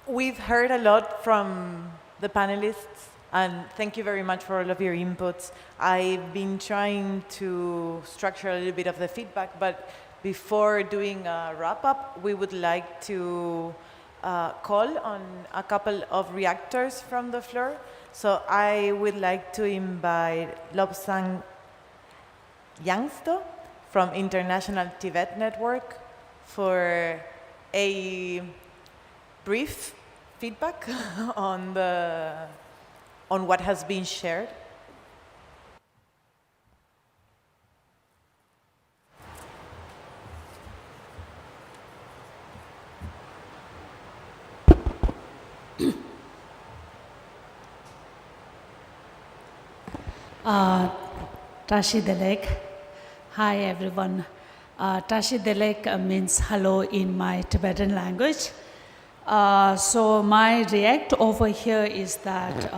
We've heard a lot from the panelists, and thank you very much for all of your inputs. I've been trying to structure a little bit of the feedback, but before doing a wrap-up, we would like to call on a couple of reactors from the floor. So I would like to invite Lobsang Yangsto from International Tibet Network for a brief feedback on what has been shared. Tashi the Lake. Hi everyone. Tashi the Lake means hello in my Tibetan language. So my react over here is that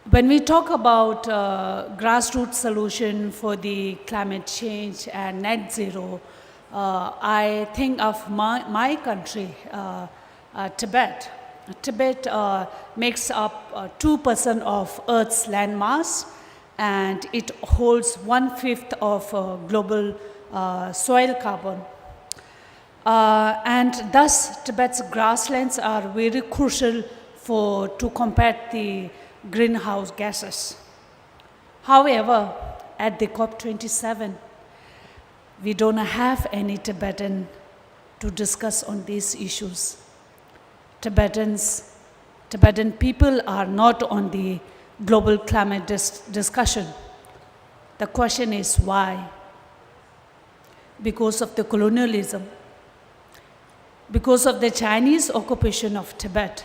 when we talk about grassroots solution for the climate change and net zero, I think of my country, Tibet. Tibet makes up 2% of Earth's landmass, and it holds 1/5 of global soil carbon. And thus, Tibet's grasslands are very crucial to combat the greenhouse gases. However, at the COP27, we don't have any Tibetan to discuss on these issues. Tibetan people are not on the global climate discussion. The question is why? Because of the colonialism, because of the Chinese occupation of Tibet.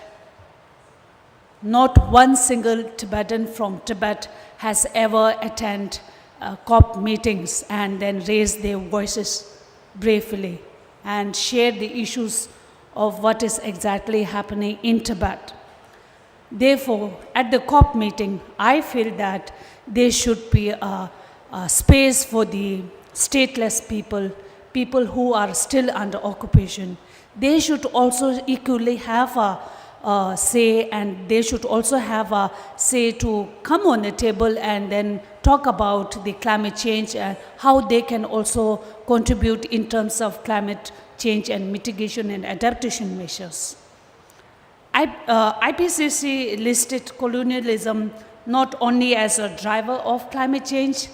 Not one single Tibetan from Tibet has ever attended COP meetings and then raised their voices bravely and shared the issues of what is exactly happening in Tibet. Therefore, at the COP meeting, I feel that there should be a space for the stateless people who are still under occupation. They should also equally have a say, and they should also have a say to come on the table and then talk about the climate change and how they can also contribute in terms of climate change and mitigation and adaptation measures. IPCC listed colonialism not only as a driver of climate change,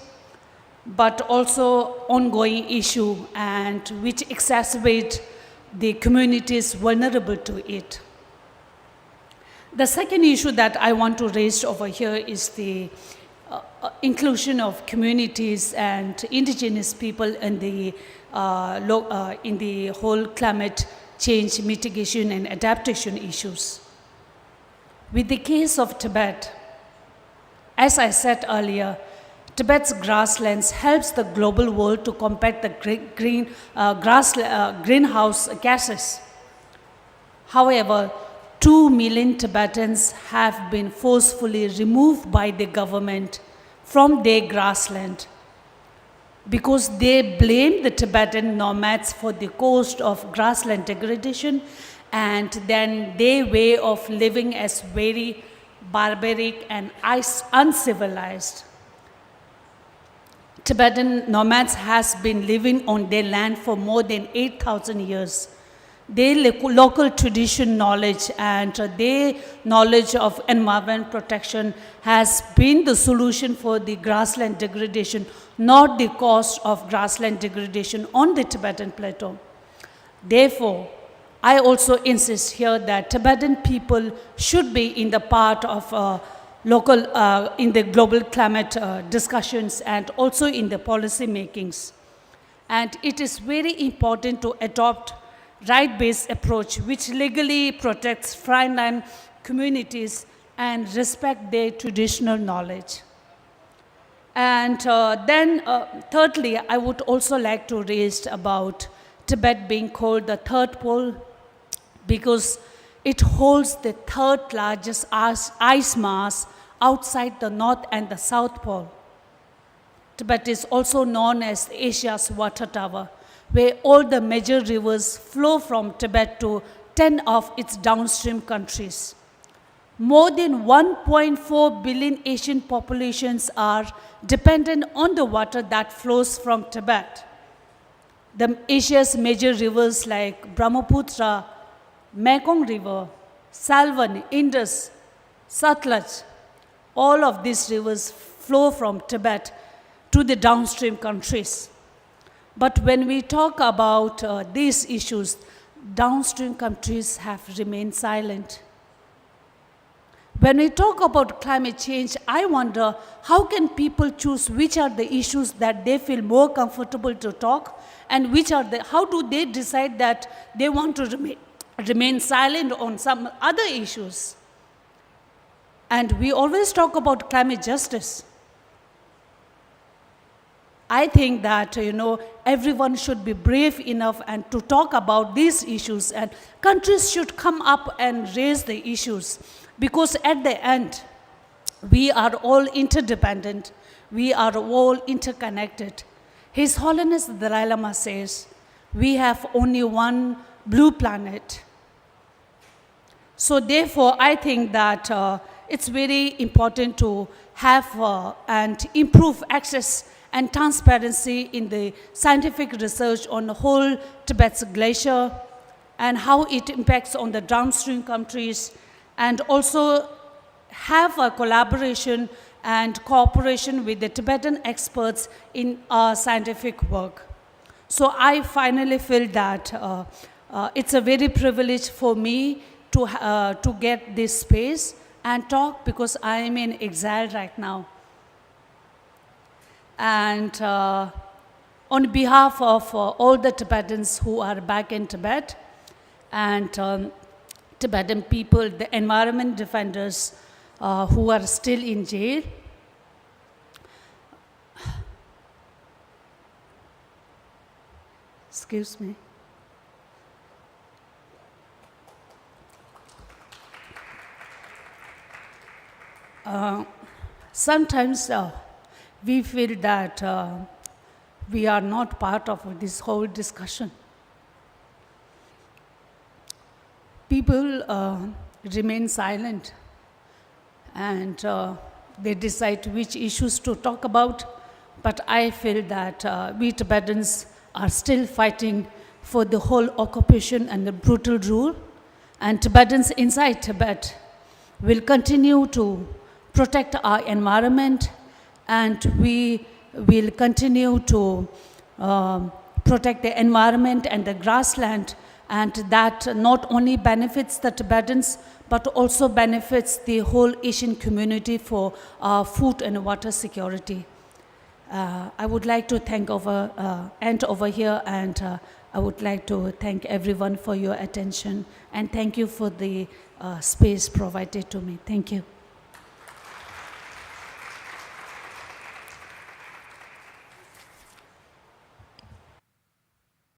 but also ongoing issue and which exacerbate the communities vulnerable to it. The second issue that I want to raise over here is the inclusion of communities and indigenous people in the whole climate change mitigation and adaptation issues. With the case of Tibet, as I said earlier, Tibet's grasslands helps the global world to combat the greenhouse gases. However, 2 million Tibetans have been forcefully removed by the government from their grassland because they blame the Tibetan nomads for the cost of grassland degradation, and then their way of living as very barbaric and uncivilized. Tibetan nomads has been living on their land for more than 8,000 years. Their local tradition knowledge and their knowledge of environment protection has been the solution for the grassland degradation, not the cost of grassland degradation on the Tibetan plateau. Therefore, I also insist here that Tibetan people should be in the part of in the global climate discussions and also in the policy makings. And it is very important to adopt right-based approach which legally protects frontline communities and respect their traditional knowledge. And thirdly, I would also like to raise about Tibet being called the third pole because it holds the third largest ice mass outside the North and the South Pole. Tibet is also known as Asia's water tower, where all the major rivers flow from Tibet to 10 of its downstream countries. More than 1.4 billion Asian populations are dependent on the water that flows from Tibet. Asia's major rivers like Brahmaputra, Mekong River, Salween, Indus, Satluj, all of these rivers flow from Tibet to the downstream countries. But when we talk about these issues, downstream countries have remained silent. When we talk about climate change, I wonder how can people choose which are the issues that they feel more comfortable to talk, and how do they decide that they want to remain silent on some other issues? And we always talk about climate justice. I think that, everyone should be brave enough and to talk about these issues, and countries should come up and raise the issues, because at the end, we are all interdependent. We are all interconnected. His Holiness the Dalai Lama says, we have only one blue planet. So therefore, I think that it's very important to have and improve access and transparency in the scientific research on the whole Tibet's glacier and how it impacts on the downstream countries, and also have a collaboration and cooperation with the Tibetan experts in our scientific work. So I finally feel that it's a very privilege for me to get this space and talk, because I am in exile right now. And on behalf of all the Tibetans who are back in Tibet, and Tibetan people, the environment defenders who are still in jail, excuse me. Sometimes we feel that we are not part of this whole discussion. People remain silent, and they decide which issues to talk about, but I feel that we Tibetans are still fighting for the whole occupation and the brutal rule, and Tibetans inside Tibet will continue to protect our environment, and we will continue to protect the environment and the grassland, and that not only benefits the Tibetans, but also benefits the whole Asian community for food and water security. I would like to end over here, and I would like to thank everyone for your attention, and thank you for the space provided to me. Thank you.